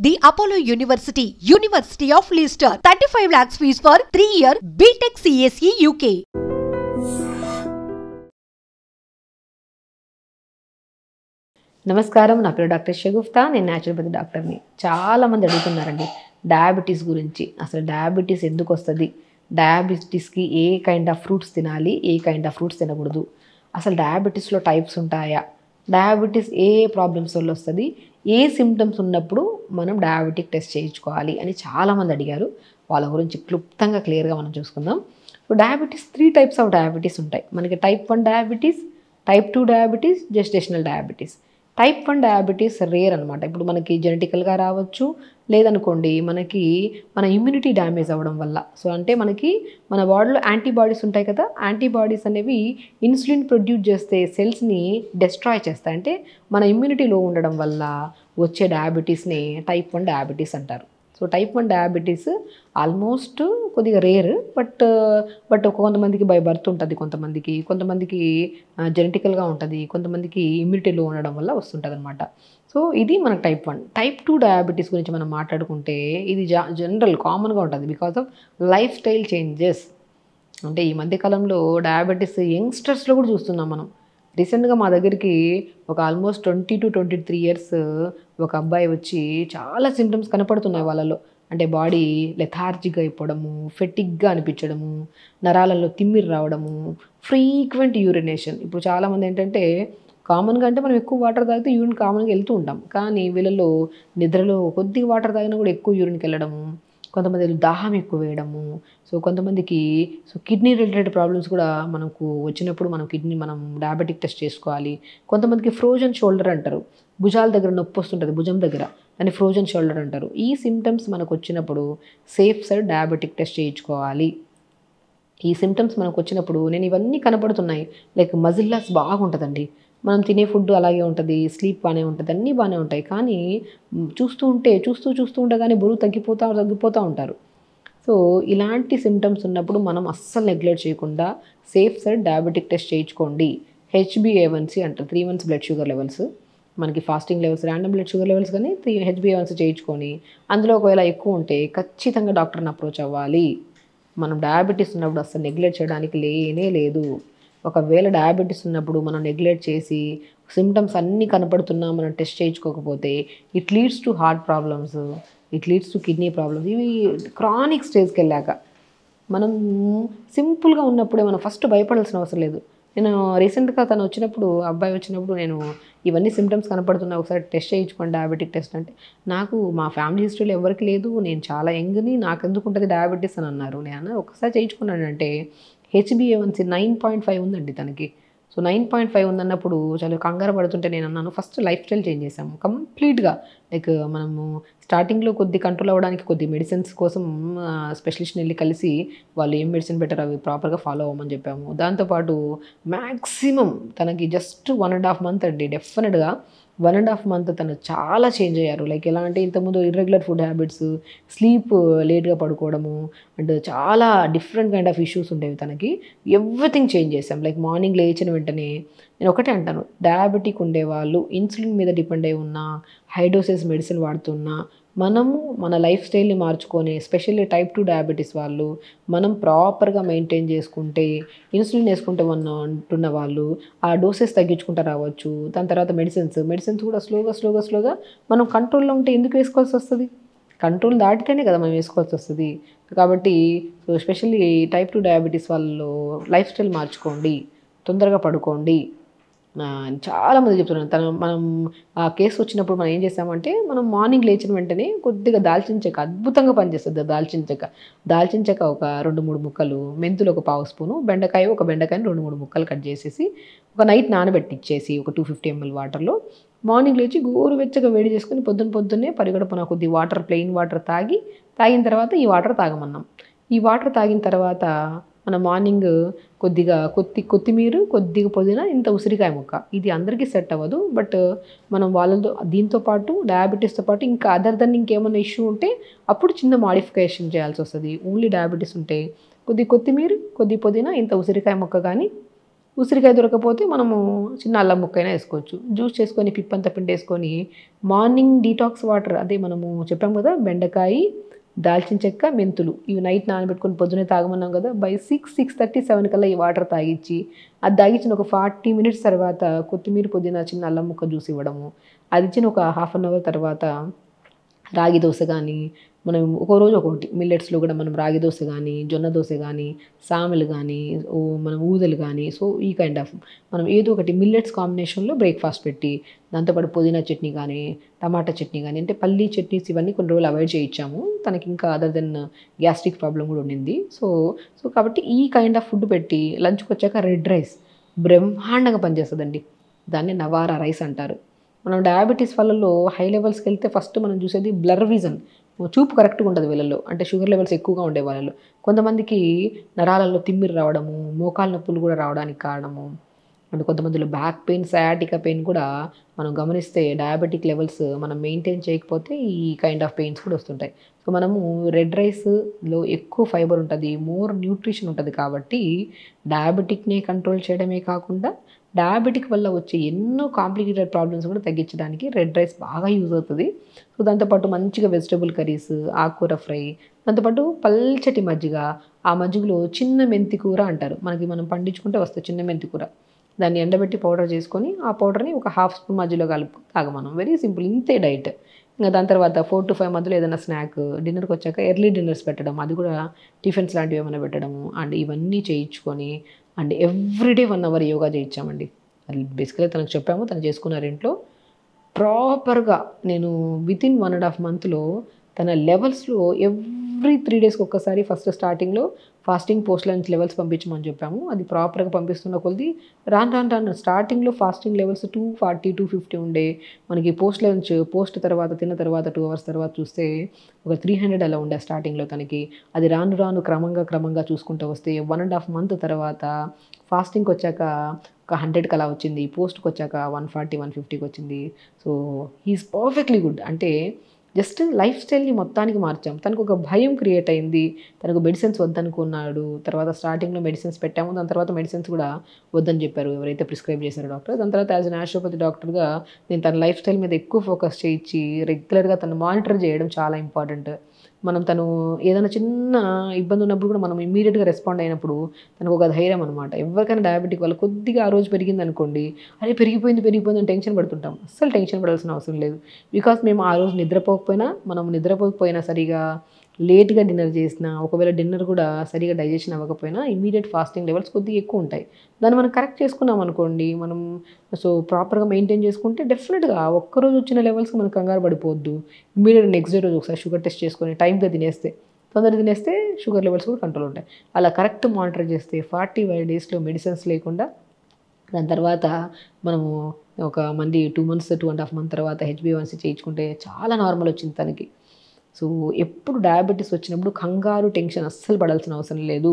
The Apollo University, University of Leicester, 35 lakhs fees for 3-year BTech CSE UK. నమస్కారం, నా పేరు doctor Shagufta. నేను naturopathy డాక్టర్ని. చాలామంది అడుగుతున్నారండి డయాబెటీస్ గురించి. అసలు డయాబెటీస్ ఎందుకు వస్తుంది, డయాబెటీస్కి ఏ కైండ్ ఆఫ్ ఫ్రూట్స్ తినాలి, ఏ కైండ్ ఆఫ్ ఫ్రూట్స్ తినకూడదు, అసలు డయాబెటీస్లో టైప్స్ ఉంటాయా, డయాబెటీస్ ఏ ప్రాబ్లమ్స్ వల్ల వస్తుంది, ఏ సిమ్టమ్స్ ఉన్నప్పుడు మనం డయాబెటిక్ టెస్ట్ చేయించుకోవాలి అని చాలామంది అడిగారు. వాళ్ళ గురించి క్లుప్తంగా క్లియర్గా మనం చూసుకుందాం. So diabetes 3 types of diabetes ఉంటాయి మనకి. Type 1 diabetes, type 2 diabetes, gestational diabetes. Type 1 diabetes rare అనమాట. ఇప్పుడు మనకి జెనెటికల్గా రావచ్చు, లేదనుకోండి మనకి మన ఇమ్యూనిటీ డ్యామేజ్ అవ్వడం వల్ల. సో అంటే మనకి మన బాడీలో యాంటీబాడీస్ ఉంటాయి కదా, యాంటీబాడీస్ అనేవి ఇన్సులిన్ ప్రొడ్యూస్ చేస్తే సెల్స్ని డెస్ట్రాయ్ చేస్తాయి. అంటే మన ఇమ్యూనిటీ లో ఉండడం వల్ల వచ్చే డయాబెటీస్ని టైప్ 1 డయాబెటీస్ అంటారు. సో టైప్ 1 డయాబెటీస్ ఆల్మోస్ట్ కొద్దిగా రేర్, బట్ కొంతమందికి బై బర్త్ ఉంటుంది, కొంతమందికి జెనెటికల్గా ఉంటుంది, కొంతమందికి ఇమ్యూనిటీలో ఉండడం వల్ల వస్తుంటుంది అనమాట. సో ఇది మనకు టైప్ 1. టైప్ 2 డయాబెటీస్ గురించి మనం మాట్లాడుకుంటే ఇది జనరల్ కామన్గా ఉంటుంది because of life style changes. అంటే ఈ మధ్యకాలంలో డయాబెటీస్ యంగ్స్టర్స్లో కూడా చూస్తున్నాం మనం. రీసెంట్గా మా దగ్గరికి ఒక ఆల్మోస్ట్ 20 to 23 ఇయర్స్ ఒక అబ్బాయి వచ్చి చాలా సిమ్టమ్స్ కనపడుతున్నాయి వాళ్ళలో. అంటే బాడీ లెథార్జిక్ అయిపోవడము, ఫెటిక్గా అనిపించడము, నరాలలో తిమ్మిరి రావడము, ఫ్రీక్వెంట్ యూరినేషన్. ఇప్పుడు చాలామంది ఏంటంటే కామన్గా అంటే మనం ఎక్కువ వాటర్ తాగితే యూరిన్ కామన్గా వెళ్తూ ఉంటాం, కానీ వీళ్ళలో నిద్రలో కొద్దిగా వాటర్ తాగినా కూడా ఎక్కువ యూరిన్కి వెళ్ళడము, కొంతమంది దాహం ఎక్కువ వేయడము. సో కొంతమందికి కిడ్నీ రిలేటెడ్ ప్రాబ్లమ్స్ కూడా మనకు వచ్చినప్పుడు మనం డయాబెటిక్ టెస్ట్ చేసుకోవాలి. కొంతమందికి ఫ్రోజన్ షోల్డర్ అంటారు, భుజాల దగ్గర నొప్పి వస్తుంటుంది, భుజం దగ్గర, దాన్ని ఫ్రోజన్ షోల్డర్ అంటారు. ఈ సిమ్టమ్స్ మనకు వచ్చినప్పుడు సేఫ్ సైడ్ డయాబెటిక్ టెస్ట్ చేయించుకోవాలి. ఈ సిమ్టమ్స్ మనకు వచ్చినప్పుడు నేను ఇవన్నీ కనపడుతున్నాయి, లైక్ మజిల్ లాస్ బాగుంటుందండి, మనం తినే ఫుడ్ అలాగే ఉంటుంది, స్లీప్ బాగానే ఉంటుంది, అన్నీ బాగానే ఉంటాయి, కానీ చూస్తూ ఉండగానే బరువు తగ్గిపోతూ ఉంటారు. సో ఇలాంటి సిమ్టమ్స్ ఉన్నప్పుడు మనం అస్సలు నెగ్లెక్ట్ చేయకుండా సేఫ్ సైడ్ డయాబెటిక్ టెస్ట్ చేయించుకోండి. HbA1c అంటారు, 3 months బ్లడ్ షుగర్ లెవెల్స్, మనకి fasting levels, random blood sugar levels, కానీ HbA1c చేయించుకొని అందులో ఒకవేళ ఎక్కువ ఉంటే ఖచ్చితంగా డాక్టర్ని అప్రోచ్ అవ్వాలి. మనం డయాబెటీస్ ఉన్నప్పుడు అస్సలు నెగ్లెక్ట్ చేయడానికి లేనే లేదు. ఒకవేళ డయాబెటీస్ ఉన్నప్పుడు మనం నెగ్లెక్ట్ చేసి సిమ్టమ్స్ అన్నీ కనపడుతున్నా మనం టెస్ట్ చేయించుకోకపోతే it leads to heart problems, it leads to kidney problems. ఇవి క్రానిక్ స్టేజ్కి వెళ్ళాక. మనం సింపుల్గా ఉన్నప్పుడే మనం ఫస్ట్ భయపడాల్సిన అవసరం లేదు. నేను రీసెంట్గా అబ్బాయి వచ్చినప్పుడు నేను ఇవన్నీ సిమ్టమ్స్ కనపడుతున్నా, ఒకసారి టెస్ట్ చేయించుకోండి డయాబెటిక్ టెస్ట్ అంటే, నాకు మా ఫ్యామిలీ హిస్టరీలో ఎవరికి లేదు, నేను చాలా యంగ్ని, నాకు ఎందుకు ఉంటుంది డయాబెటీస్ అని అన్నారు. నేను ఒకసారి చేయించుకున్నాను అంటే HbA1c 9.5 ఉందండి తనకి. సో 9.5 ఉందన్నప్పుడు చాలా కంగారు పడుతుంటే నేను అన్నాను, ఫస్ట్ లైఫ్ స్టైల్ చేంజ్ చేసాము కంప్లీట్గా. లైక్ మనము స్టార్టింగ్లో కొద్ది కంట్రోల్ అవ్వడానికి కొద్ది మెడిసిన్స్ కోసం స్పెషలిస్ట్ని వెళ్ళి కలిసి వాళ్ళు ఏం మెడిసిన్ బెటర్ అవి ప్రాపర్గా ఫాలో అవ్వమని చెప్పాము. దాంతోపాటు మ్యాక్సిమం తనకి జస్ట్ 1.5 month అండి, డెఫినెట్గా 1.5 month తను చాలా చేంజ్ అయ్యారు. లైక్ ఎలా అంటే ఇంతకుముందు ఇర్రెగ్యులర్ ఫుడ్ హ్యాబిట్స్, స్లీప్ లేట్గా పడుకోవడము, అండ్ చాలా డిఫరెంట్ కైండ్ ఆఫ్ ఇష్యూస్ ఉండేవి తనకి. ఎవ్రీథింగ్ చేంజ్ చేసాం. లైక్ మార్నింగ్ లేచిన వెంటనే నేను ఒకటే అంటాను, డయాబెటిక్ ఉండేవాళ్ళు, ఇన్సులిన్ మీద డిపెండ్ అయి ఉన్న, హై డోసెస్ మెడిసిన్ వాడుతున్నా, మనము మన లైఫ్ స్టైల్ని మార్చుకొని, ఎస్పెషల్లీ టైప్ 2 డయాబెటీస్ వాళ్ళు మనం ప్రాపర్గా మెయింటైన్ చేసుకుంటే, ఇన్సులిన్ వేసుకుంటే అంటున్న వాళ్ళు ఆ డోసెస్ తగ్గించుకుంటూ రావచ్చు. దాని తర్వాత మెడిసిన్స్ కూడా స్లోగా మనం కంట్రోల్లో ఉంటే ఎందుకు వేసుకోవాల్సి వస్తుంది? కంట్రోల్ దాటితేనే కదా మనం వేసుకోవాల్సి వస్తుంది. కాబట్టి ఎస్పెషల్లీ టైప్ 2 డయాబెటీస్ వాళ్ళు లైఫ్ స్టైల్ మార్చుకోండి, తొందరగా పడుకోండి. చాలామంది చెప్తున్నాను. మనం ఆ కేసు వచ్చినప్పుడు మనం ఏం చేసామంటే, మనం మార్నింగ్ లేచిన వెంటనే కొద్దిగా దాల్చిన చెక్క అద్భుతంగా పనిచేస్తుంది. దాల్చిన చెక్క ఒక 2-3 ముక్కలు, మెంతులు ఒక 1/2 స్పూను, ఒక బెండకాయని 2-3 ముక్కలు కట్ చేసేసి ఒక నైట్ నానబెట్టించేసి ఒక 250 ml వాటర్లో మార్నింగ్ లేచి గోరువెచ్చగా వేడి చేసుకుని పొద్దున్నే పరిగడుపున కొద్ది ప్లెయిన్ వాటర్ తాగిన తర్వాత ఈ వాటర్ తాగమన్నాం. ఈ వాటర్ తాగిన తర్వాత మన మార్నింగ్ కొద్దిగా కొత్తిమీర, కొద్దిగా పుదీనా, ఇంత ఉసిరికాయ ముక్క. ఇది అందరికీ సెట్ అవ్వదు, బట్ మనం వాళ్ళతో దీంతో పాటు డయాబెటీస్తో పాటు ఇంకా అదర్ దెన్ ఇంకేమైనా ఇష్యూ ఉంటే అప్పుడు చిన్న మాడిఫికేషన్ చేయాల్సి వస్తుంది. ఓన్లీ డయాబెటీస్ ఉంటే కొద్దిమీర, కొద్ది పుదీనా, ఇంత ఉసిరికాయ ముక్క కానీ ఉసిరికాయ దొరకకపోతే మనము చిన్న అల్లం ముక్కైనా వేసుకోవచ్చు. జ్యూస్ చేసుకొని పిప్పంతా పిండేసుకొని మార్నింగ్ డీటాక్స్ వాటర్, అదే మనము చెప్పాం కదా, బెండకాయ, దాల్చిన చెక్క, మెంతులు ఇవి నైట్ నానబెట్టుకొని పొద్దునే తాగమన్నాం కదా, బై 6:30, 7 కల్లా ఈ వాటర్ తాగించి, అది తాగించిన ఒక 40 మినిట్స్ తర్వాత కొత్తిమీర, పుదీనా, చిన్న అల్లం ముక్క జ్యూస్ ఇవ్వడము, అది ఇచ్చిన ఒక హాఫ్ అన్ అవర్ తర్వాత రాగి దోశ కానీ, మనం ఒక్కో రోజు ఒక్కొక్కటి మిల్లెట్స్లో కూడా మనం రాగి దోశ కానీ, జొన్న దోశ కానీ, సామెలు కానీ, మనం ఊదలు కానీ, సో ఈ కైండ్ ఆఫ్ మనం ఏదో ఒకటి మిల్లెట్స్ కాంబినేషన్లో బ్రేక్ఫాస్ట్ పెట్టి, దాంతోపాటు పుదీనా చట్నీ కానీ, టమాటా చట్నీ కానీ, అంటే పల్లీ చట్నీస్ ఇవన్నీ కొన్ని రోజులు అవాయిడ్ చేయించాము. తనకి ఇంకా అదర్ దెన్ గ్యాస్ట్రిక్ ప్రాబ్లం కూడా ఉండింది. సో కాబట్టి ఈ కైండ్ ఆఫ్ ఫుడ్ పెట్టి లంచ్కి వచ్చాక రెడ్ రైస్ బ్రహ్మాండంగా పనిచేస్తుందండి. దాన్ని నవారా రైస్ అంటారు. మనం డయాబెటీస్ వాళ్ళలో హై లెవెల్స్కి వెళ్తే ఫస్ట్ మనం చూసేది బ్లర్ విజన్, చూపు కరెక్ట్గా ఉంటుంది వీళ్ళలో, అంటే షుగర్ లెవెల్స్ ఎక్కువగా ఉండే వాళ్ళలో. కొంతమందికి నరాలలో తిమ్మిరి రావడము, మోకాలు నొప్పులు కూడా రావడానికి కారణము, అండ్ కొంతమందిలో బ్యాక్ పెయిన్, సయాటికా పెయిన్ కూడా మనం గమనిస్తే డయాబెటిక్ లెవెల్స్ మనం మెయింటైన్ చేయకపోతే ఈ కైండ్ ఆఫ్ పెయిన్స్ కూడా వస్తుంటాయి. సో మనము రెడ్ రైస్లో ఎక్కువ ఫైబర్ ఉంటుంది, మోర్ న్యూట్రిషన్ ఉంటుంది. కాబట్టి డయాబెటిక్ని కంట్రోల్ చేయడమే కాకుండా డయాబెటిక్ వల్ల వచ్చే ఎన్నో కాంప్లికేటెడ్ ప్రాబ్లమ్స్ కూడా తగ్గించడానికి రెడ్ రైస్ బాగా యూజ్ అవుతుంది. సో దాంతోపాటు మంచిగా వెజిటబుల్ కర్రీస్, ఆకుకూర ఫ్రై, దాంతోపాటు పల్చటి మజ్జిగ, ఆ మజ్జిగలో చిన్న మెంతి కూర అంటారు, మనకి మనం పండించుకుంటే వస్తే చిన్న మెంతి కూర, దాన్ని ఎండబెట్టి పౌడర్ చేసుకొని ఆ పౌడర్ని ఒక హాఫ్ స్పూన్ మధ్యలో కలుపు తాగమనం. వెరీ సింపుల్, ఇంతే డైట్. ఇంకా దాని తర్వాత 4 to 5 మధ్యలో ఏదైనా స్నాక్, డిన్నర్కి వచ్చాక ఎర్లీ డిన్నర్స్ పెట్టడం, అది కూడా టిఫిన్స్ లాంటివి ఏమైనా పెట్టడము, అండ్ ఇవన్నీ చేయించుకొని అండ్ ఎవ్రీడే 1 hour యోగా చేయించామండి. అది బేసికల్గా తనకు చెప్పాము, తను చేసుకున్నారు ఇంట్లో ప్రాపర్గా. నేను వితిన్ 1.5 monthలో తన లెవెల్స్లో ఎవ్రీ 3 daysకి ఒక్కసారి ఫస్ట్ స్టార్టింగ్లో ఫాస్టింగ్ పోస్ట్ లంచ్ లెవెల్స్ పంపించమని చెప్పాము. అది ప్రాపర్గా పంపిస్తున్న కొద్ది రాను స్టార్టింగ్లో ఫాస్టింగ్ లెవెల్స్ 240, 250 ఉండే, మనకి పోస్ట్ లంచ్ పోస్ట్ తర్వాత తిన్న తర్వాత 2 hours తర్వాత చూస్తే ఒక 300 అలా ఉండే స్టార్టింగ్లో తనకి. అది రాను క్రమంగా చూసుకుంటూ వస్తే 1.5 month తర్వాత ఫాస్టింగ్కి వచ్చాక ఒక 100కి అలా వచ్చింది, పోస్ట్కి వచ్చాక 140, 150కి వచ్చింది. So he's perfectly good. అంటే జస్ట్ లైఫ్ స్టైల్ని మొత్తానికి మార్చాం. తనకు ఒక భయం క్రియేట్ అయింది, తనకు మెడిసిన్స్ వద్దనుకున్నాడు. తర్వాత స్టార్టింగ్లో మెడిసిన్స్ పెట్టాము, దాని తర్వాత మెడిసిన్స్ కూడా వద్దని చెప్పారు ఎవరైతే ప్రిస్క్రైబ్ చేశారో డాక్టర్. దాని తర్వాత యాజ్ అ న్యాచురోపతి డాక్టర్గా నేను తన లైఫ్ స్టైల్ మీద ఎక్కువ ఫోకస్ చేయించి రెగ్యులర్గా తను మానిటర్ చేయడం చాలా ఇంపార్టెంట్. మనం తను ఏదైనా చిన్న ఇబ్బంది ఉన్నప్పుడు కూడా మనం ఇమీడియట్గా రెస్పాండ్ అయినప్పుడు తనకు ఒక ధైర్యం అనమాట. ఎవరికైనా డయాబెటిక్ వల్ల కొద్దిగా ఆ రోజు పెరిగింది అనుకోండి, అరే పెరిగిపోయింది అని టెన్షన్ పడుతుంటాం. అస్సలు టెన్షన్ పడాల్సిన అవసరం లేదు. బికాస్ మేము ఆ రోజు నిద్రపోకపోయినా సరిగా లేట్గా డిన్నర్ చేసినా, ఒకవేళ డిన్నర్ కూడా సరిగా డైజెషన్ అవ్వకపోయినా ఇమీడియట్ ఫాస్టింగ్ లెవెల్స్ కొద్దిగా ఎక్కువ ఉంటాయి. దాన్ని మనం కరెక్ట్ చేసుకున్నాం అనుకోండి, మనం సో ప్రాపర్గా మెయింటైన్ చేసుకుంటే డెఫినెట్గా ఒక్కరోజు వచ్చిన లెవెల్స్కి మనం కంగారు పడిపోవద్దు. ఇమీడియట్ నెక్స్ట్ డే రోజు ఒకసారి షుగర్ టెస్ట్ చేసుకొని టైంగా తొందరగా తినేస్తే షుగర్ లెవెల్స్ కూడా కంట్రోల్ ఉంటాయి. అలా కరెక్ట్ మానిటర్ చేస్తే 45 daysలో మెడిసిన్స్ లేకుండా, దాని తర్వాత మనము ఒక 2 months 2.5 months తర్వాత HbA1c చేయించుకుంటే చాలా నార్మల్ వచ్చింది తనకి. సో ఎప్పుడు డయాబెటీస్ వచ్చినప్పుడు కంగారు టెన్షన్ అస్సలు పడాల్సిన అవసరం లేదు.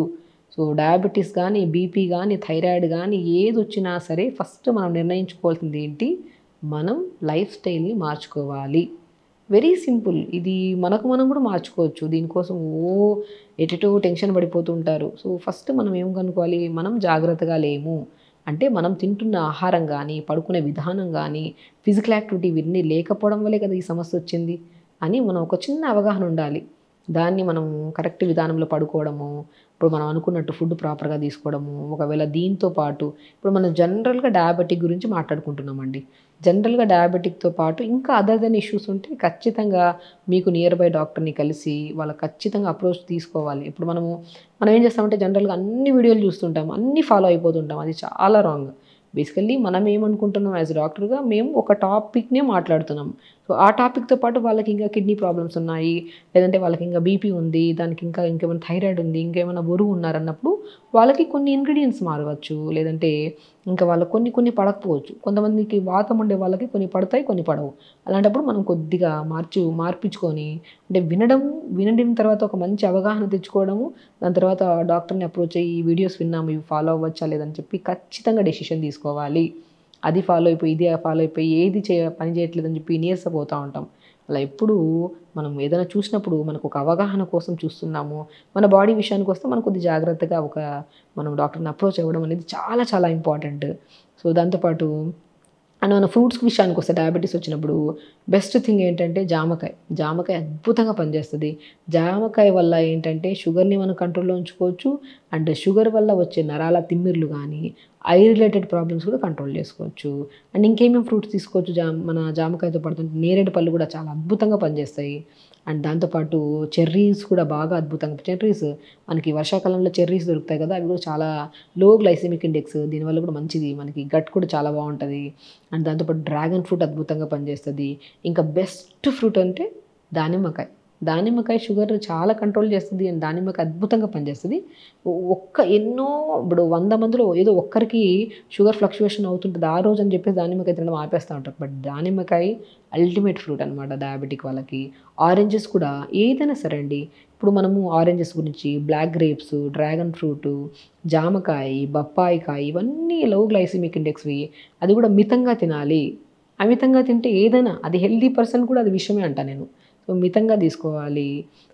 సో డయాబెటీస్ కానీ, బీపీ కానీ, థైరాయిడ్ కానీ ఏది వచ్చినా సరే ఫస్ట్ మనం నిర్ణయించుకోవాల్సింది ఏంటి, మనం లైఫ్ స్టైల్ని మార్చుకోవాలి. Very simple. ఇది మనం కూడా మార్చుకోవచ్చు. దీనికోసం ఎటో టెన్షన్ పడిపోతుంటారు. సో ఫస్ట్ మనం ఏం కనుక్కోవాలి, మనం జాగ్రత్తగా లేము అంటే మనం తింటున్న ఆహారం కానీ, పడుకునే విధానం కానీ, ఫిజికల్ యాక్టివిటీ ఇవన్నీ లేకపోవడం వల్లే కదా ఈ సమస్య వచ్చింది అని మనం ఒక చిన్న అవగాహన ఉండాలి. దాన్ని మనం కరెక్ట్ విధానంలో పడుకోవడము, ఇప్పుడు మనం అనుకున్నట్టు ఫుడ్ ప్రాపర్గా తీసుకోవడము, ఒకవేళ దీంతో పాటు ఇప్పుడు మనం జనరల్గా డయాబెటిక్ గురించి మాట్లాడుకుంటున్నామండి. జనరల్గా డయాబెటిక్తో పాటు ఇంకా అదర్ దెన్ ఇష్యూస్ ఉంటే ఖచ్చితంగా మీకు నియర్ బై డాక్టర్ని కలిసి వాళ్ళకి ఖచ్చితంగా అప్రోచ్ తీసుకోవాలి. ఇప్పుడు మనం ఏం చేస్తామంటే జనరల్గా అన్ని వీడియోలు చూస్తుంటాం, అన్నీ ఫాలో అయిపోతుంటాం. అది చాలా రాంగ్. బేసికల్లీ మనం ఏమనుకుంటున్నాం యాజ్ డాక్టర్గా, మేము ఒక టాపిక్నే మాట్లాడుతున్నాం. సో ఆ టాపిక్తో పాటు వాళ్ళకి ఇంకా కిడ్నీ ప్రాబ్లమ్స్ ఉన్నాయి, లేదంటే వాళ్ళకి ఇంకా బీపీ ఉంది, దానికి ఇంకేమైనా థైరాయిడ్ ఉంది, ఇంకేమైనా బరువు ఉన్నారన్నప్పుడు వాళ్ళకి కొన్ని ఇంగ్రీడియంట్స్ మారవచ్చు, లేదంటే ఇంకా వాళ్ళకి కొన్ని పడకపోవచ్చు. కొంతమందికి వాతం ఉండే వాళ్ళకి కొన్ని పడతాయి, కొన్ని పడవు. అలాంటప్పుడు మనం కొద్దిగా మార్పించుకొని అంటే వినడం తర్వాత ఒక మంచి అవగాహన తెచ్చుకోవడము, దాని తర్వాత డాక్టర్ని అప్రోచ్ అయ్యి ఈ వీడియోస్ విన్నాము, ఇవి ఫాలో అవ్వచ్చా లేదని చెప్పి ఖచ్చితంగా డెసిషన్ తీసుకోవాలి. అది ఫాలో అయిపోయి ఏది పని చేయట్లేదని చెప్పి నీరసపోతూ ఉంటాం. అలా ఎప్పుడు మనం ఏదైనా చూసినప్పుడు మనకు ఒక అవగాహన కోసం చూస్తున్నాము, మన బాడీ విషయానికి వస్తే మనం కొద్ది జాగ్రత్తగా మనం డాక్టర్ని అప్రోచ్ అవ్వడం అనేది చాలా చాలా ఇంపార్టెంట్. సో దాంతోపాటు అండ్ మన ఫ్రూట్స్ విషయానికి వస్తే డయాబెటీస్ వచ్చినప్పుడు బెస్ట్ థింగ్ ఏంటంటే జామకాయ. జామకాయ అద్భుతంగా పనిచేస్తుంది. జామకాయ వల్ల ఏంటంటే షుగర్ని మనం కంట్రోల్లో ఉంచుకోవచ్చు. అండ్ షుగర్ వల్ల వచ్చే నరాల తిమ్మిర్లు కానీ, ఐ రిలేటెడ్ ప్రాబ్లమ్స్ కూడా కంట్రోల్ చేసుకోవచ్చు. అండ్ ఇంకేమేమి ఫ్రూట్స్ తీసుకోవచ్చు మన జామకాయతో పడుతుంటే నేరేడు పళ్ళు కూడా చాలా అద్భుతంగా పనిచేస్తాయి. అండ్ దాంతోపాటు చెర్రీస్ కూడా బాగా అద్భుతంగా, చెర్రీస్ మనకి వర్షాకాలంలో చెర్రీస్ దొరుకుతాయి కదా, అవి కూడా చాలా లో గ్లైసెమిక్ ఇండెక్స్, దీనివల్ల కూడా మంచిది, మనకి గట్ కూడా చాలా బాగుంటుంది. అండ్ దాంతోపాటు డ్రాగన్ ఫ్రూట్ అద్భుతంగా పనిచేస్తుంది. ఇంకా బెస్ట్ ఫ్రూట్ అంటే దానిమ్మకాయ. దానిమ్మకాయ షుగర్ చాలా కంట్రోల్ చేస్తుంది. అండ్ దానిమ్మకాయ అద్భుతంగా పనిచేస్తుంది. ఇప్పుడు 100 మందిలో ఏదో ఒక్కరికి షుగర్ ఫ్లక్చువేషన్ అవుతుంటుంది ఆ రోజు అని చెప్పేసి దానిమ్మకాయ తినడం ఆపేస్తూ ఉంటారు. బట్ దానిమ్మకాయ అల్టిమేట్ ఫ్రూట్ అనమాట డయాబెటిక్ వాళ్ళకి. ఆరెంజెస్ కూడా ఏదైనా సరే అండి, ఇప్పుడు మనము ఆరెంజెస్ గురించి, బ్లాక్ గ్రేప్స్, డ్రాగన్ ఫ్రూటు, జామకాయ, బొప్పాయికాయ, ఇవన్నీ లో గ్లైసిమిక్ ఇండెక్స్వి. అది కూడా మితంగా తినాలి. అమితంగా తింటే ఏదైనా, అది హెల్దీ పర్సన్ కూడా అది విషయమే అంట నేను. సో మితంగా తీసుకోవాలి.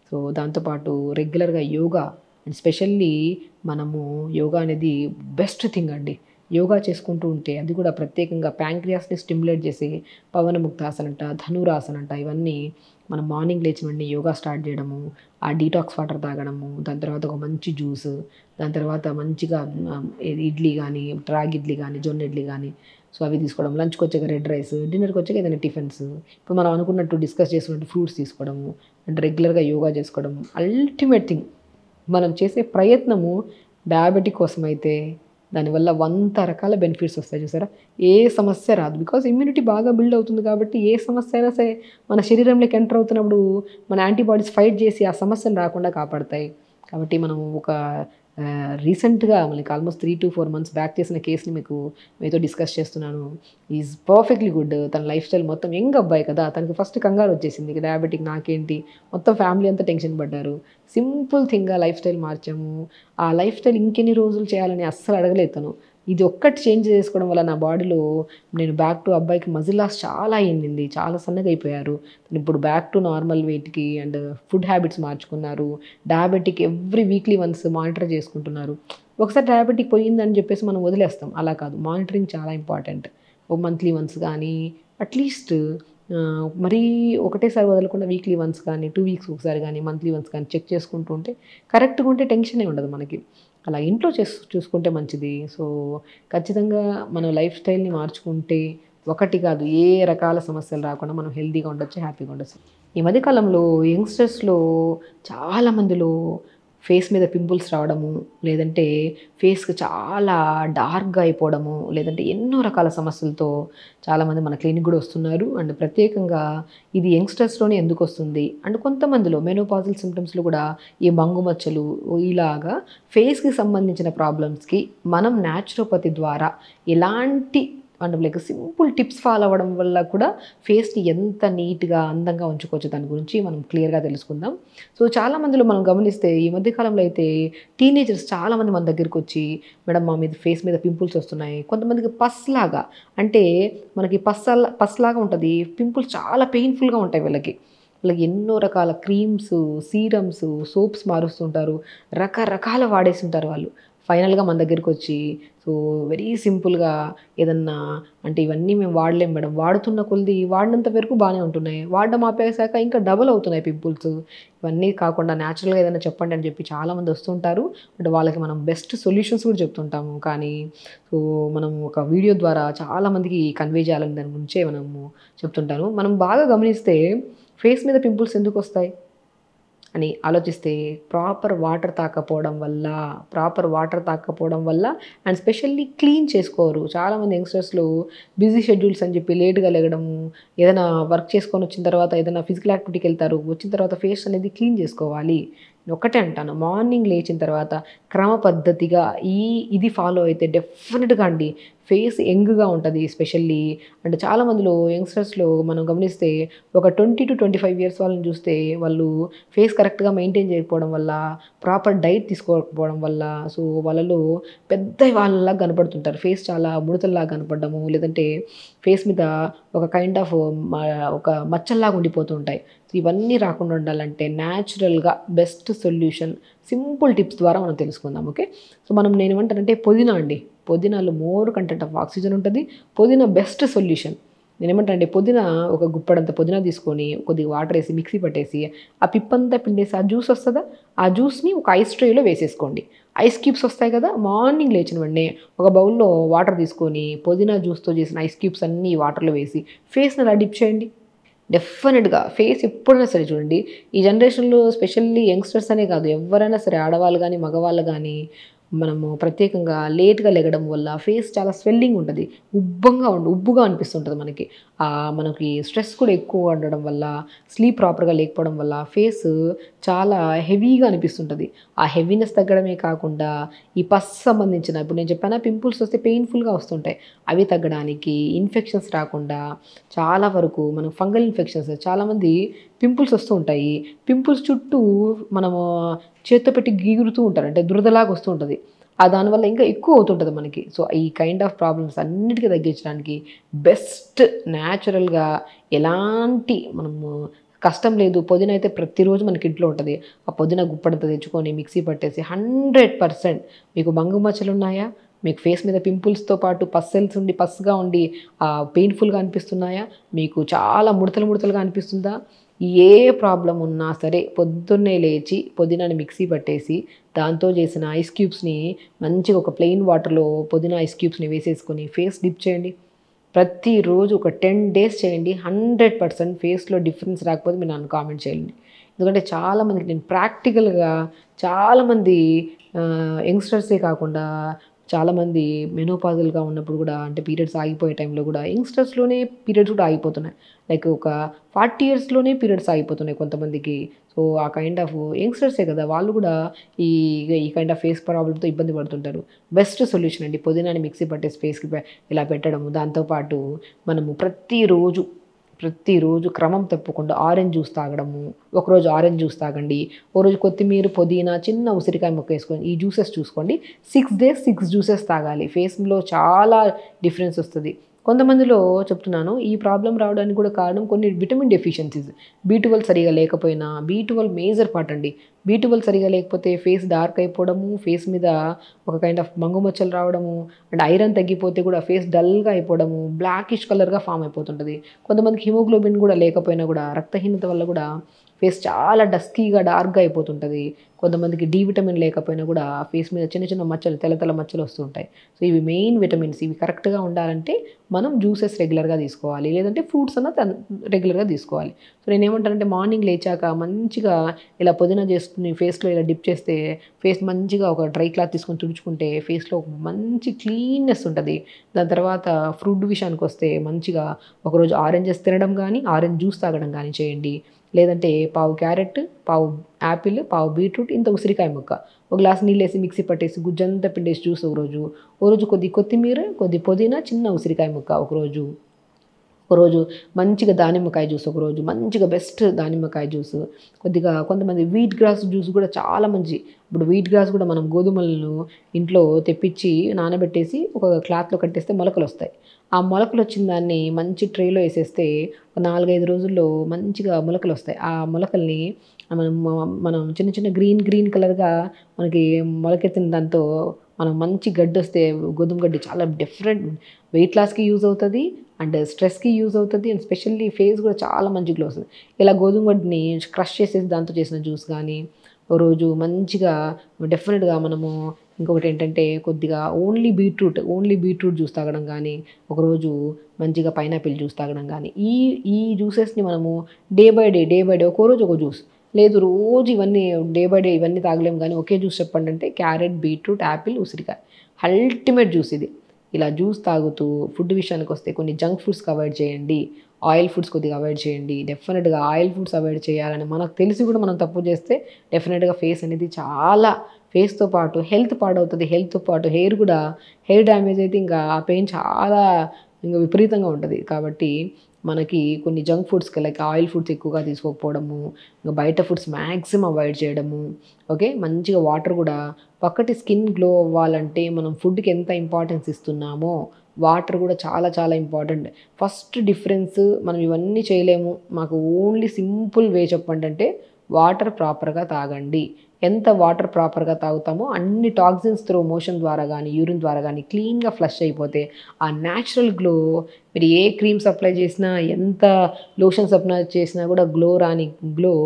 సో దాంతోపాటు రెగ్యులర్గా యోగా, అండ్ స్పెషల్లీ మనము యోగా అనేది బెస్ట్ థింగ్ అండి. యోగా చేసుకుంటూ ఉంటే అది కూడా ప్రత్యేకంగా ప్యాంక్రియాస్ని స్టిమ్యులేట్ చేసి పవనముక్తాసన అంట, ధనురాసన అంట, ఇవన్నీ మనం మార్నింగ్ లేచిన వెంటనే యోగా స్టార్ట్ చేయడము, ఆ డీటాక్స్ వాటర్ తాగడము, దాని తర్వాత ఒక మంచి జ్యూస్, దాని తర్వాత మంచిగా ఇడ్లీ కానీ, రాగి ఇడ్లీ కానీ, జొన్న ఇడ్లీ కానీ, సో అవి తీసుకోవడం, లంచ్కి వచ్చాక రెడ్ రైస్, డిన్నర్కి వచ్చాక ఏదైనా టిఫిన్స్, ఇప్పుడు మనం అనుకున్నట్టు డిస్కస్ చేసుకున్నట్టు ఫ్రూట్స్ తీసుకోవడము, అండ్ రెగ్యులర్గా యోగా చేసుకోవడము. అల్టిమేట్ థింగ్ మనం చేసే ప్రయత్నము డయాబెటిక్ కోసం అయితే దానివల్ల 100 రకాల బెనిఫిట్స్ వస్తాయి. చూసారా, ఏ సమస్య రాదు. బికాజ్ ఇమ్యూనిటీ బాగా బిల్డ్ అవుతుంది కాబట్టి ఏ సమస్య అయినా సరే మన శరీరంలోకి ఎంటర్ అవుతున్నప్పుడు మన యాంటీబాడీస్ ఫైట్ చేసి ఆ సమస్యను రాకుండా కాపాడతాయి. కాబట్టి మనం రీసెంట్గా మనకి ఆల్మోస్ట్ 3 to 4 months బ్యాక్ చేసిన కేసుని మీతో డిస్కస్ చేస్తున్నాను. Is perfectly good. తన లైఫ్ స్టైల్ మొత్తం యంగ్ అబ్బాయి కదా, తనకి ఫస్ట్ కంగారు వచ్చేసింది డయాబెటిక్ నాకేంటి, మొత్తం ఫ్యామిలీ అంతా టెన్షన్ పడ్డారు. సింపుల్ థింగ్గా లైఫ్ స్టైల్ మార్చాము. ఆ లైఫ్ స్టైల్ ఇంకెన్ని రోజులు చేయాలని అస్సలు అడగలేదు తను. ఇది ఒక్కటి చేంజ్ చేసుకోవడం వల్ల నా బాడీలో నేను బ్యాక్ టు అబ్బాయికి మజిల్ లాస్ చాలా అయ్యింది, చాలా సన్నగా అయిపోయారు. ఇప్పుడు బ్యాక్ టు నార్మల్ వెయిట్కి. అండ్ ఫుడ్ హ్యాబిట్స్ మార్చుకున్నారు. Diabetic every weekly once monitor చేసుకుంటున్నారు. ఒకసారి డయాబెటిక్ పోయిందని చెప్పేసి మనం వదిలేస్తాం, అలా కాదు. మానిటరింగ్ చాలా ఇంపార్టెంట్. ఒక మంత్లీ వన్స్ కానీ, అట్లీస్ట్ మరీ ఒకటేసారి వదలకుండా వీక్లీ వన్స్ కానీ, 2 weeks ఒకసారి కానీ, మంత్లీ వన్స్ కానీ చెక్ చేసుకుంటూ ఉంటే కరెక్ట్గా ఉంటే టెన్షనే ఉండదు మనకి. అలా ఇంట్లో చూసుకుంటే మంచిది. సో ఖచ్చితంగా మన లైఫ్ స్టైల్ని మార్చుకుంటే ఒకటి కాదు, ఏ రకాల సమస్యలు రాకుండా మనం హెల్తీగా ఉండొచ్చు, హ్యాపీగా ఉండొచ్చు. ఈ మధ్యకాలంలో యంగ్స్టర్స్లో చాలామందిలో ఫేస్ మీద పింపుల్స్ రావడము, లేదంటే ఫేస్కి చాలా డార్క్గా అయిపోవడము, లేదంటే ఎన్నో రకాల సమస్యలతో చాలామంది మన క్లినిక్ కూడా వస్తున్నారు. అండ్ ప్రత్యేకంగా ఇది యంగ్స్టర్స్లోనే ఎందుకు వస్తుంది, అండ్ కొంతమందిలో మెనోపాజల్ సిమ్టమ్స్లో కూడా ఈ మంగుమచ్చలు, ఇలాగా ఫేస్కి సంబంధించిన ప్రాబ్లమ్స్కి మనం న్యాచురోపతి ద్వారా ఎలాంటి లైక్ సింపుల్ టిప్స్ ఫాలో అవ్వడం వల్ల కూడా ఫేస్ని ఎంత నీట్గా, అందంగా ఉంచుకోవచ్చు దాని గురించి మనం క్లియర్గా తెలుసుకుందాం. సో చాలామందిలో మనం గమనిస్తే ఈ మధ్యకాలంలో అయితే టీనేజర్స్ చాలామంది మన దగ్గరికి వచ్చి, మేడం మా మీద ఫేస్ మీద పింపుల్స్ వస్తున్నాయి. కొంతమందికి పస్లాగా, అంటే మనకి పస్లాగా ఉంటుంది, పింపుల్స్ చాలా పెయిన్ఫుల్గా ఉంటాయి వీళ్ళకి ఎన్నో రకాల క్రీమ్స్, సీరమ్స్, సోప్స్ మారుస్తుంటారు, రకరకాల వాడేస్తుంటారు వాళ్ళు. ఫైనల్గా మన దగ్గరికి వచ్చి, సో వెరీ సింపుల్గా ఏదన్నా, అంటే ఇవన్నీ మేము వాడలేం మేడం, వాడుతున్న కొద్ది వాడినంత వరకు బాగానే ఉంటున్నాయి, వాడడం ఆపేసాక ఇంకా డబల్ అవుతున్నాయి పింపుల్స్, ఇవన్నీ కాకుండా న్యాచురల్గా ఏదైనా చెప్పండి అని చెప్పి చాలామంది వస్తుంటారు. బట్ వాళ్ళకి మనం బెస్ట్ సొల్యూషన్స్ కూడా చెప్తుంటాము. కానీ సో మనం ఒక వీడియో ద్వారా చాలామందికి కన్వే చేయాలని దాని గురించే మనము చెప్తుంటాను. మనం బాగా గమనిస్తే ఫేస్ మీద పింపుల్స్ ఎందుకు వస్తాయి అని ఆలోచిస్తే ప్రాపర్ వాటర్ తాకపోవడం వల్ల అండ్ స్పెషల్లీ క్లీన్ చేసుకోరు. చాలామంది యంగ్స్టర్స్లో బిజీ షెడ్యూల్స్ అని చెప్పి లేట్గా లేగడము, ఏదైనా వర్క్ చేసుకొని వచ్చిన తర్వాత ఏదైనా ఫిజికల్ యాక్టివిటీకి వెళ్తారు, వచ్చిన తర్వాత ఫేస్ అనేది క్లీన్ చేసుకోవాలి. ఒకటే అంటాను, మార్నింగ్ లేచిన తర్వాత క్రమ పద్ధతిగా ఇది ఫాలో అయితే డెఫినెట్గా అండి ఫేస్ యంగ్గా ఉంటుంది. ఎస్పెషల్లీ అంటే చాలామందిలో యంగ్స్టర్స్లో మనం గమనిస్తే ఒక 20 to 25 ఇయర్స్ వాళ్ళని చూస్తే వాళ్ళు ఫేస్ కరెక్ట్గా మెయింటైన్ చేయకపోవడం వల్ల, ప్రాపర్ డైట్ తీసుకోకపోవడం వల్ల, సో వాళ్ళలో పెద్ద వాళ్ళలాగా కనపడుతుంటారు. ఫేస్ చాలా ముడతల్లాగా కనపడము, లేదంటే ఫేస్ మీద ఒక కైండ్ ఆఫ్ ఒక మచ్చల్లాగా ఉండిపోతూ ఉంటాయి. సో ఇవన్నీ రాకుండా ఉండాలంటే న్యాచురల్గా బెస్ట్ సొల్యూషన్ సింపుల్ టిప్స్ ద్వారా మనం తెలుసుకుందాం. ఓకే, సో నేను ఏమంటానంటే పుదీనా అండి. పుదీనాలో మోర్ కంటెంట్ ఆఫ్ ఆక్సిజన్ ఉంటుంది. పుదీనా బెస్ట్ సొల్యూషన్. నేనేమంటానంటే పుదీనా ఒక గుప్పడంత పుదీనా తీసుకొని కొద్దిగా వాటర్ వేసి మిక్సీ పట్టేసి ఆ పిప్పంతా పిండేసి ఆ జ్యూస్ వస్తుందా, ఆ జ్యూస్ని ఒక ఐస్ ట్రేలో వేసేసుకోండి. ఐస్ క్యూబ్స్ వస్తాయి కదా, మార్నింగ్ లేచిన వెంటనే ఒక బౌల్లో వాటర్ తీసుకొని పుదీనా జ్యూస్తో చేసిన ఐస్ క్యూబ్స్ అన్నీ వాటర్లో వేసి ఫేస్ని అలా డిప్ చేయండి. డెఫినెట్గా ఫేస్ ఎప్పుడైనా సరే చూడండి, ఈ జనరేషన్లో స్పెషల్లీ యంగ్స్టర్స్ అనే కాదు, ఎవరైనా సరే ఆడవాళ్ళు కానీ మగవాళ్ళు కానీ మనము ప్రత్యేకంగా లేట్గా లెగడం వల్ల ఫేస్ చాలా స్వెల్లింగ్ ఉంటుంది, ఉబ్బుగా అనిపిస్తుంటుంది మనకి. మనకి స్ట్రెస్ కూడా ఎక్కువ ఉండడం వల్ల, స్లీప్ ప్రాపర్గా లేకపోవడం వల్ల ఫేస్ చాలా హెవీగా అనిపిస్తుంటుంది. ఆ హెవీనెస్ తగ్గడమే కాకుండా ఈ పస్ సంబంధించిన ఇప్పుడు నేను చెప్పాను పింపుల్స్ వస్తే పెయిన్ఫుల్గా వస్తుంటాయి, అవి తగ్గడానికి, ఇన్ఫెక్షన్స్ రాకుండా చాలా వరకు మనం ఫంగల్ ఇన్ఫెక్షన్స్ చాలామంది పింపుల్స్ వస్తూ ఉంటాయి. పింపుల్స్ చుట్టూ మనము చేత్తో పెట్టి గీగురుతూ ఉంటారు, అంటే దురదలాగా వస్తూ ఉంటుంది. దానివల్ల ఇంకా ఎక్కువ అవుతుంటుంది మనకి. సో ఈ కైండ్ ఆఫ్ ప్రాబ్లమ్స్ అన్నిటికీ తగ్గించడానికి బెస్ట్ న్యాచురల్గా ఎలాంటి మనము కష్టం లేదు. పుదీనా అయితే ప్రతిరోజు మనకి ఇంట్లో ఉంటుంది. ఆ పుదీనా గుప్పడంతా తెచ్చుకొని మిక్సీ పట్టేసి 100% మీకు బంగు మచ్చలు ఉన్నాయా, మీకు ఫేస్ మీద పింపుల్స్తో పాటు పస్సెల్స్ ఉండి పస్గా ఉండి పెయిన్ఫుల్గా అనిపిస్తున్నాయా, మీకు చాలా ముడతలుగా అనిపిస్తుందా, ఏ ప్రాబ్లం ఉన్నా సరే పొద్దున్నే లేచి పుదీనాని మిక్సీ పట్టేసి దాంతో చేసిన ఐస్ క్యూబ్స్ని మంచిగా ఒక ప్లెయిన్ వాటర్లో పుదీనా ఐస్ క్యూబ్స్ని వేసేసుకొని ఫేస్ డిప్ చేయండి. ప్రతిరోజు ఒక 10 days చేయండి. 100% ఫేస్లో డిఫరెన్స్ రాకపోతే మీరు నన్ను కామెంట్ చేయండి. ఎందుకంటే చాలామందికి నేను ప్రాక్టికల్గా చాలామంది యంగ్స్టర్సే కాకుండా చాలామంది మెనోపాజల్గా ఉన్నప్పుడు కూడా, అంటే పీరియడ్స్ ఆగిపోయే టైంలో కూడా యంగ్స్టర్స్లోనే పీరియడ్స్ కూడా ఆగిపోతున్నాయి. లైక్ ఒక 40 yearsలోనే పీరియడ్స్ ఆగిపోతున్నాయి కొంతమందికి. సో ఆ కైండ్ ఆఫ్ యంగ్స్టర్సే కదా, వాళ్ళు కూడా ఈ ఈ కైండ్ ఆఫ్ ఫేస్ ప్రాబ్లమ్తో ఇబ్బంది పడుతుంటారు. బెస్ట్ సొల్యూషన్ అండి పుదీనాని మిక్సీ పట్టేసి ఫేస్కి ఇలా పెట్టడము. దాంతోపాటు మనము ప్రతిరోజు క్రమం తప్పకుండా ఆరెంజ్ జ్యూస్ తాగడము. ఒకరోజు ఆరెంజ్ జ్యూస్ తాగండి, ఓ రోజు కొత్తిమీర, పుదీనా, చిన్న ఉసిరికాయ ముక్క వేసుకొని ఈ జ్యూసెస్ చూసుకోండి. 6 days 6 జ్యూసెస్ తాగాలి. ఫేస్లో చాలా డిఫరెన్స్ వస్తుంది. కొంతమందిలో చెప్తున్నాను ఈ ప్రాబ్లం రావడానికి కూడా కారణం కొన్ని విటమిన్ డెఫిషియన్సీస్. B12 సరిగా లేకపోయినా, B12 మేజర్ పార్ట్ అండి. B12 సరిగా లేకపోతే ఫేస్ డార్క్ అయిపోవడము, ఫేస్ మీద ఒక కైండ్ ఆఫ్ మంగుమచ్చలు రావడము, అండ్ ఐరన్ తగ్గిపోతే కూడా ఫేస్ డల్గా అయిపోవడము, బ్లాకిష్ కలర్గా ఫామ్ అయిపోతుంటుంది. కొంతమందికి హిమోగ్లోబిన్ కూడా లేకపోయినా కూడా, రక్తహీనత వల్ల కూడా ఫేస్ చాలా డస్కీగా డార్క్గా అయిపోతుంటుంది. కొంతమందికి D విటమిన్ లేకపోయినా కూడా ఫేస్ మీద చిన్న మచ్చలు, తెల్ల మచ్చలు వస్తుంటాయి. సో ఇవి మెయిన్ విటమిన్స్. ఇవి కరెక్ట్గా ఉండాలంటే మనం జ్యూసెస్ రెగ్యులర్గా తీసుకోవాలి, లేదంటే ఫ్రూట్స్ రెగ్యులర్గా తీసుకోవాలి. సో నేను ఏమంటానంటే మార్నింగ్ లేచాక మంచిగా ఇలా పుదీనా చేసుకుని ఫేస్లో ఇలా డిప్ చేస్తే ఫేస్ మంచిగా ఒక డ్రై క్లాత్ తీసుకొని తుడుచుకుంటే ఫేస్లో మంచి క్లీన్నెస్ ఉంటుంది. దాని తర్వాత ఫ్రూట్ విషయానికి వస్తే మంచిగా ఒకరోజు ఆరెంజెస్ తినడం కానీ, ఆరెంజ్ జ్యూస్ తాగడం కానీ చేయండి. లేదంటే పావు క్యారెట్, పావు యాపిల్, పావు బీట్రూట్, ఇంత ఉసిరికాయ ముక్క, ఒక గ్లాస్ నీళ్ళు వేసి మిక్సీ పట్టేసి గుజ్జంతా పిండేసి జ్యూస్ ఓ రోజు కొద్ది కొత్తిమీర, కొద్ది పుదీనా, చిన్న ఉసిరికాయ ముక్క ఒకరోజు మంచిగా దానిమ్మకాయ జ్యూస్, ఒకరోజు మంచిగా బెస్ట్ దానిమ్మకాయ జ్యూస్, కొద్దిగా కొంతమంది వీట్ గ్రాస్ జ్యూస్ కూడా చాలా మంచి. ఇప్పుడు వీట్ గ్రాస్ కూడా మనం గోధుమలను ఇంట్లో తెప్పించి నానబెట్టేసి ఒక క్లాత్లో కట్టేస్తే మొలకలు వస్తాయి. ఆ మొలకలు వచ్చిన దాన్ని మంచి ట్రేలో వేసేస్తే 4-5 రోజుల్లో మంచిగా మొలకలు వస్తాయి. ఆ మొలకల్ని మనం చిన్న గ్రీన్ కలర్గా మనకి మొలకెత్తిన దాంతో మనం మంచి గడ్డి వస్తే, గోధుమ గడ్డి చాలా డిఫరెంట్ వెయిట్ లాస్కి యూజ్ అవుతుంది, అండ్ స్ట్రెస్కి యూజ్ అవుతుంది, అండ్ స్పెషల్లీ ఫేస్ కూడా చాలా మంచి గ్లో వస్తుంది. ఇలా గోధుమ గడ్డిని క్రష్ చేసేసి దాంతో చేసిన జ్యూస్ కానీ ఓ రోజు మంచిగా డెఫినెట్గా మనము. ఇంకొకటి ఏంటంటే కొద్దిగా ఓన్లీ బీట్రూట్ జ్యూస్ తాగడం కానీ, ఒకరోజు మంచిగా పైనాపిల్ జ్యూస్ తాగడం కానీ, ఈ జ్యూసెస్ని మనము డే బై డే ఒక్కో రోజు ఒక జ్యూస్, లేదు రోజు ఇవన్నీ డే బై డే ఇవన్నీ తాగలేము కానీ ఒకే జ్యూస్ చెప్పండి అంటే క్యారెట్, బీట్రూట్, యాపిల్, ఉసిరికాయ అల్టిమేట్ జ్యూస్ ఇది. ఇలా జ్యూస్ తాగుతూ ఫుడ్ విషయానికి వస్తే కొన్ని జంక్ ఫుడ్స్కి అవాయిడ్ చేయండి, ఆయిల్ ఫుడ్స్ కొద్దిగా అవాయిడ్ చేయండి. డెఫినెట్గా ఆయిల్ ఫుడ్స్ అవాయిడ్ చేయాలని మనకు తెలిసి కూడా మనం తప్పు చేస్తే డెఫినెట్గా ఫేస్ అనేది చాలా ఫేస్తో పాటు హెల్త్ పాడవుతుంది. హెల్త్తో పాటు హెయిర్ కూడా, హెయిర్ డ్యామేజ్ అయితే ఇంకా ఆ పెయిన్ చాలా ఇంకా విపరీతంగా ఉంటుంది. కాబట్టి మనకి కొన్ని జంక్ ఫుడ్స్కి లైక్ ఆయిల్ ఫుడ్స్ ఎక్కువగా తీసుకోకపోవడము, ఇంకా బయట ఫుడ్స్ మ్యాక్సిమం అవాయిడ్ చేయడము. ఓకే, మంచిగా వాటర్ కూడా ఒకటి స్కిన్ గ్లో అవ్వాలంటే మనం ఫుడ్కి ఎంత ఇంపార్టెన్స్ ఇస్తున్నామో వాటర్ కూడా చాలా చాలా ఇంపార్టెంట్. ఫస్ట్ డిఫరెన్స్ మనం ఇవన్నీ చేయలేము, మాకు ఓన్లీ సింపుల్ వే చెప్పండి అంటే వాటర్ ప్రాపర్గా తాగండి. ఎంత వాటర్ ప్రాపర్గా తాగుతామో అన్ని టాక్సిన్స్ త్రూ మోషన్ ద్వారా కానీ యూరిన్ ద్వారా కానీ క్లీన్గా ఫ్లష్ అయిపోతే ఆ న్యాచురల్ గ్లో, మీరు ఏ క్రీమ్స్ అప్లై చేసినా ఎంత లోషన్స్ అప్లై చేసినా కూడా గ్లో రాని గ్లో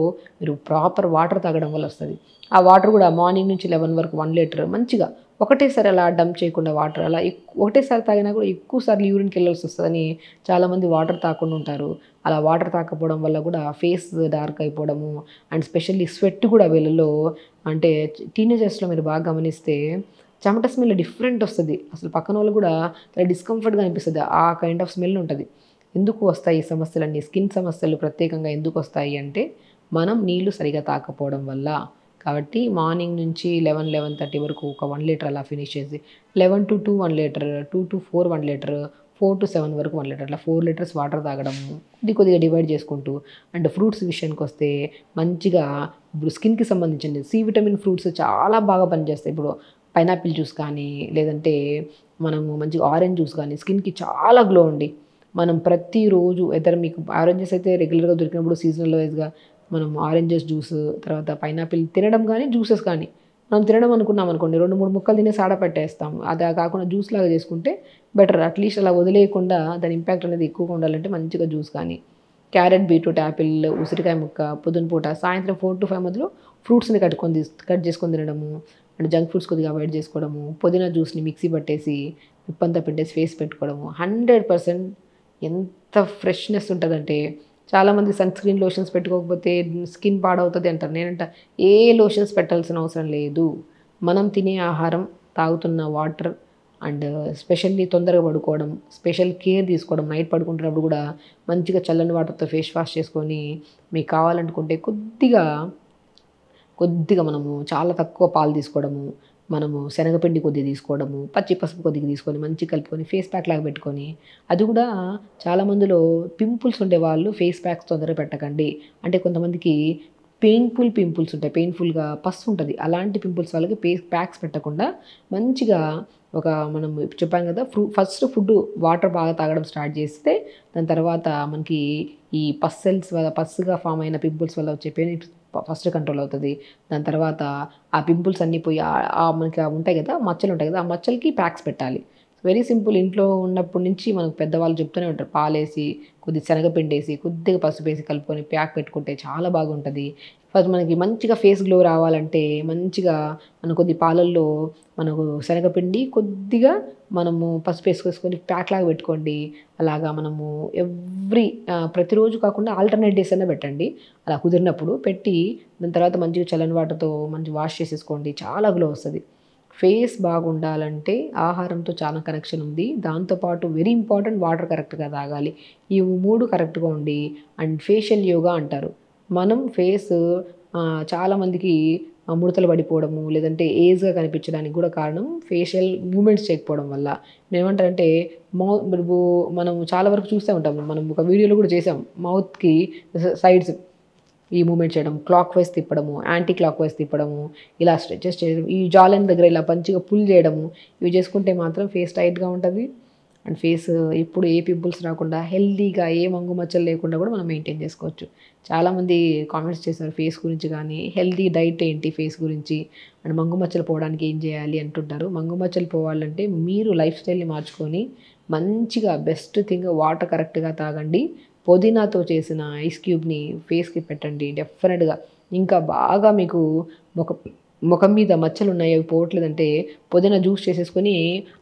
మీరు ప్రాపర్ వాటర్ తాగడం వల్ల వస్తుంది. ఆ వాటర్ కూడా మార్నింగ్ నుంచి 11 వరకు 1 లీటర్ మంచిగా ఒకటేసారి అలా డంప్ చేయకుండా వాటర్ అలా ఒకటేసారి తాగినా కూడా ఎక్కువసార్లు యూరిన్కి వెళ్ళాల్సి వస్తుందని చాలామంది వాటర్ తాగకుండా ఉంటారు. అలా వాటర్ తాకపోవడం వల్ల కూడా ఫేస్ డార్క్ అయిపోవడము అండ్ స్పెషల్లీ స్వెట్ కూడా వీళ్ళలో, అంటే టీనేజర్స్లో మీరు బాగా గమనిస్తే చెమట స్మెల్ డిఫరెంట్ వస్తుంది. అసలు పక్కన వాళ్ళు కూడా చాలా డిస్కంఫర్ట్గా అనిపిస్తుంది. ఆ కైండ్ ఆఫ్ స్మెల్ ఉంటుంది. ఎందుకు వస్తాయి ఈ సమస్యలన్నీ, స్కిన్ సమస్యలు ప్రత్యేకంగా ఎందుకు వస్తాయి అంటే మనం నీళ్లు సరిగా తాకపోవడం వల్ల. కాబట్టి మార్నింగ్ నుంచి 11-11:30 వరకు ఒక 1 లీటర్ అలా ఫినిష్ చేసి 11 to 2 1 litre, 2 to 4 1 litre, 4 to 7 వరకు 1 లీటర్, అట్లా 4 లీటర్స్ వాటర్ తాగడము కొద్దిగా డివైడ్ చేసుకుంటూ. అండ్ ఫ్రూట్స్ విషయానికి వస్తే మంచిగా ఇప్పుడు స్కిన్కి సంబంధించింది సి విటమిన్ ఫ్రూట్స్ చాలా బాగా పనిచేస్తాయి. ఇప్పుడు పైనాపిల్ జ్యూస్ కానీ లేదంటే మనము మంచిగా ఆరెంజ్ జ్యూస్ కానీ స్కిన్కి చాలా గ్లో అండి. మనం ప్రతిరోజు మీకు ఆరెంజెస్ అయితే రెగ్యులర్గా దొరికినప్పుడు సీజనల్ వైజ్గా మనం ఆరెంజెస్ జ్యూస్, తర్వాత పైనాపిల్ తినడం కానీ జ్యూసెస్ కానీ మనం తినడం అనుకున్నాం అనుకోండి 2-3 ముక్కలు తినేసి ఆడపెట్టేస్తాం. అది కాకుండా జ్యూస్ లాగా చేసుకుంటే బెటర్. అట్లీస్ట్ అలా వదిలేయకుండా దాని ఇంపాక్ట్ అనేది ఎక్కువగా ఉండాలంటే మంచిగా జ్యూస్ కానీ క్యారెట్, బీట్రూట్, యాపిల్, ఉసిరికాయ ముక్క పొద్దున పూట, సాయంత్రం 4 to 5 మధ్యలో ఫ్రూట్స్ని కట్ చేసుకొని తినడము. అండ్ జంక్ ఫుడ్స్ కొద్దిగా అవాయిడ్ చేసుకోవడము. పుదీనా జ్యూస్ని మిక్సీ పట్టేసి ఉప్పంతా పెట్టేసి ఫేస్ పెట్టుకోవడము. 100% ఎంత ఫ్రెష్నెస్ ఉంటుందంటే, చాలామంది సన్ స్క్రీన్ లోషన్స్ పెట్టుకోకపోతే స్కిన్ పాడవుతుంది అంటారు. నేనంట ఏ లోషన్స్ పెట్టాల్సిన అవసరం లేదు. మనం తినే ఆహారం, తాగుతున్న వాటర్ అండ్ స్పెషల్లీ తొందరగా పడుకోవడం, స్పెషల్ కేర్ తీసుకోవడం. నైట్ పడుకుంటున్నప్పుడు కూడా మంచిగా చల్లని వాటర్తో ఫేస్ వాష్ చేసుకొని మీకు కావాలనుకుంటే కొద్దిగా మనము చాలా తక్కువ పాలు తీసుకోవడము, మనము శనగపిండి కొద్దిగా తీసుకోవడము, పచ్చి పసుపు కొద్దిగా తీసుకొని మంచిగా కలుపుకొని ఫేస్ ప్యాక్ లాగా పెట్టుకొని. అది కూడా చాలామందిలో పింపుల్స్ ఉండే వాళ్ళు ఫేస్ ప్యాక్స్ తొందరగా పెట్టకండి. అంటే కొంతమందికి పింపుల్స్ ఉంటాయి, పెయిన్ఫుల్గా పసు ఉంటుంది. అలాంటి పింపుల్స్ వాళ్ళకి ప్యాక్స్ పెట్టకుండా మంచిగా మనం చెప్పాం కదా, ఫస్ట్ ఫుడ్ వాటర్ బాగా తాగడం స్టార్ట్ చేస్తే దాని తర్వాత మనకి ఈ సెల్స్ వల్ల పస్సుగా ఫామ్ అయిన పింపుల్స్ వల్ల వచ్చే పెయిన్ ఫస్ట్ కంట్రోల్ అవుతుంది. దాని తర్వాత ఆ పింపుల్స్ అన్నీ పోయి మనకి ఉంటాయి కదా, మచ్చలు ఉంటాయి కదా, ఆ మచ్చలకి ప్యాక్స్ పెట్టాలి. Very simple. ఇంట్లో ఉన్నప్పటి నుంచి మనకు పెద్దవాళ్ళు చెప్తూనే ఉంటారు, పాలేసి కొద్దిగా శనగపిండి వేసి కొద్దిగా పసుపు వేసి కలుపుకొని ప్యాక్ పెట్టుకుంటే చాలా బాగుంటుంది. ఫస్ట్ మనకి మంచిగా ఫేస్ గ్లో రావాలంటే మంచిగా కొద్ది పాలల్లో మనకు శనగపిండి కొద్దిగా మనము పసుపు వేసుకొని ప్యాక్ లాగా పెట్టుకోండి. అలాగా మనము ప్రతిరోజు కాకుండా ఆల్టర్నేట్ డేస్ అయినా పెట్టండి. అలా కుదిరినప్పుడు పెట్టి దాని తర్వాత మంచిగా చల్లని వాటర్తో మంచి వాష్ చేసేసుకోండి. చాలా గ్లో వస్తుంది. ఫేస్ బాగుండాలంటే ఆహారంతో చాలా కనెక్షన్ ఉంది. దాంతోపాటు వెరీ ఇంపార్టెంట్ వాటర్ కరెక్ట్గా తాగాలి. ఈ 3 కరెక్ట్గా ఉండి అండ్ ఫేషియల్ యోగా అంటారు. మనం ఫేస్ చాలామందికి ముడతలు పడిపోవడము లేదంటే ఏజ్గా కనిపించడానికి కూడా కారణం ఫేషియల్ మూమెంట్స్ చేయకపోవడం వల్ల. ఏమంటారంటే మనం చాలా వరకు చూస్తూ ఉంటాం, మనం ఒక వీడియోలో కూడా చేసాం, మౌత్కి సైడ్స్ ఈ మూమెంట్ చేయడం, క్లాక్ వైజ్ తిప్పడము, యాంటీ క్లాక్ వైజ్ తిప్పడము, ఇలా స్ట్రెచెస్ చేయడం, ఈ జాలైన్ దగ్గర ఇలా మంచిగా పుల్ చేయడము, ఇవి చేసుకుంటే మాత్రం ఫేస్ టైట్గా ఉంటుంది అండ్ ఫేస్ ఎప్పుడు ఏ పింపుల్స్ రాకుండా హెల్తీగా ఏ మంగు మచ్చలు లేకుండా కూడా మనం మెయింటైన్ చేసుకోవచ్చు. చాలామంది కామెంట్స్ చేశారు ఫేస్ గురించి కానీ, హెల్తీ డైట్ ఏంటి ఫేస్ గురించి అండ్ మంగు మచ్చలు పోవడానికి ఏం చేయాలి అంటుంటారు. మంగు మచ్చలు పోవాలంటే మీరు లైఫ్ స్టైల్ని మార్చుకొని మంచిగా బెస్ట్ థింగ్ వాటర్ కరెక్ట్గా తాగండి. పుదీనాతో చేసిన ఐస్ క్యూబ్ని ఫేస్కి పెట్టండి. డెఫినెట్గా ఇంకా బాగా మీకు ముఖం మీద మచ్చలు ఉన్నాయి అవి పోవట్లేదంటే పుదీనా జ్యూస్ చేసేసుకొని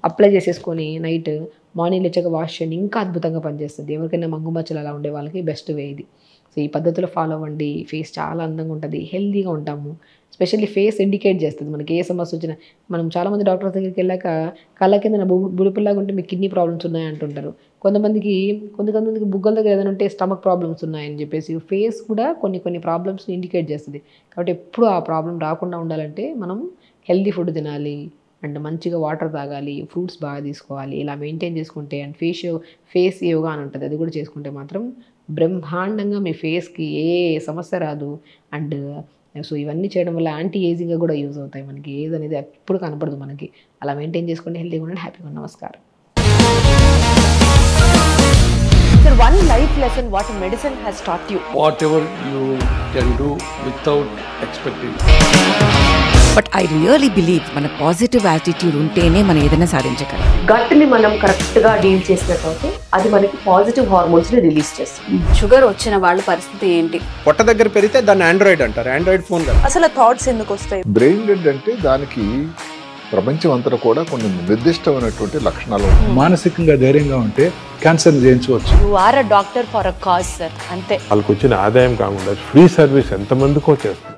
అప్లై చేసేసుకొని నైట్ మార్నింగ్ లేచాక వాష్ చేయండి. ఇంకా అద్భుతంగా పనిచేస్తుంది. ఎవరికైనా మంగు మచ్చలు అలా ఉండే వాళ్ళకి బెస్ట్ వే ఇది. సో ఈ పద్ధతిలో ఫాలో అవ్వండి. ఫేస్ చాలా అందంగా ఉంటుంది, హెల్తీగా ఉంటాము. స్పెషల్లీ ఫేస్ ఇండికేట్ చేస్తుంది మనకి ఏ సమస్య వచ్చినా. మనం చాలామంది డాక్టర్ దగ్గరికి వెళ్ళాక కళ్ళ కింద బుడిపిల్లాగా ఉంటే మీకు కిడ్నీ ప్రాబ్లమ్స్ ఉన్నాయి అంటుంటారు. కొంతమందికి బుగ్గల దగ్గర ఏదైనా ఉంటే స్టమక్ ప్రాబ్లమ్స్ ఉన్నాయని చెప్పేసి. ఫేస్ కూడా కొన్ని ప్రాబ్లమ్స్ని ఇండికేట్ చేస్తుంది. కాబట్టి ఎప్పుడు ఆ ప్రాబ్లం రాకుండా ఉండాలంటే మనం హెల్తీ ఫుడ్ తినాలి అండ్ మంచిగా వాటర్ తాగాలి, ఫ్రూట్స్ బాగా తీసుకోవాలి. ఇలా మెయింటైన్ చేసుకుంటే అండ్ ఫేస్ యోగా అని ఉంటుంది, అది కూడా చేసుకుంటే మాత్రం బ్రహ్మాండంగా మీ ఫేస్కి ఏ సమస్య రాదు. అండ్ సో ఇవన్నీ చేయడం వల్ల యాంటీ ఏజింగ్గా కూడా యూజ్ అవుతాయి. మనకి ఏజ్ అనేది ఎప్పుడు కనపడదు మనకి. అలా మెయింటైన్ చేసుకుంటే హెల్తీగా ఉండండి, హ్యాపీగా ఉండండి. నమస్కారం. Sir, one life lesson what medicine has taught you. Whatever you can do without expecting. But I really believe మన పాజిటివ్ యాటిట్యూడ్ ఉంటేనే మనం ఏదైనా సాధించగలం. గట్ని మనం కరెక్ట్గా డీల్ చేసినట్లయితే అది మనకి పాజిటివ్ హార్మోన్స్ని రిలీజ్ చేస్తుంది. షుగర్ వచ్చిన వాళ్ళ పరిస్థితి ఏంటి? పొట్ట దగ్గర పెరిగితే దాన్ని ఆండ్రాయిడ్ అంటారు, ఆండ్రాయిడ్ ఫోన్ కదా. అసలు థాట్స్ ఎందుకు వస్తాయి? బ్రెయిన్ డెడ్ అంటే దానికి ప్రపంచం అంతా కూడా కొన్ని నిర్దిష్టమైనటువంటి లక్షణాలు. మానసికంగా ధైర్యంగా ఉంటే క్యాన్సర్ జయించవచ్చు. You are a doctor for a cause sir, అంతే. వాళ్ళకి వచ్చిన ఆదాయం కాకుండా ఫ్రీ సర్వీస్ ఎంతమందికో చేస్తారు.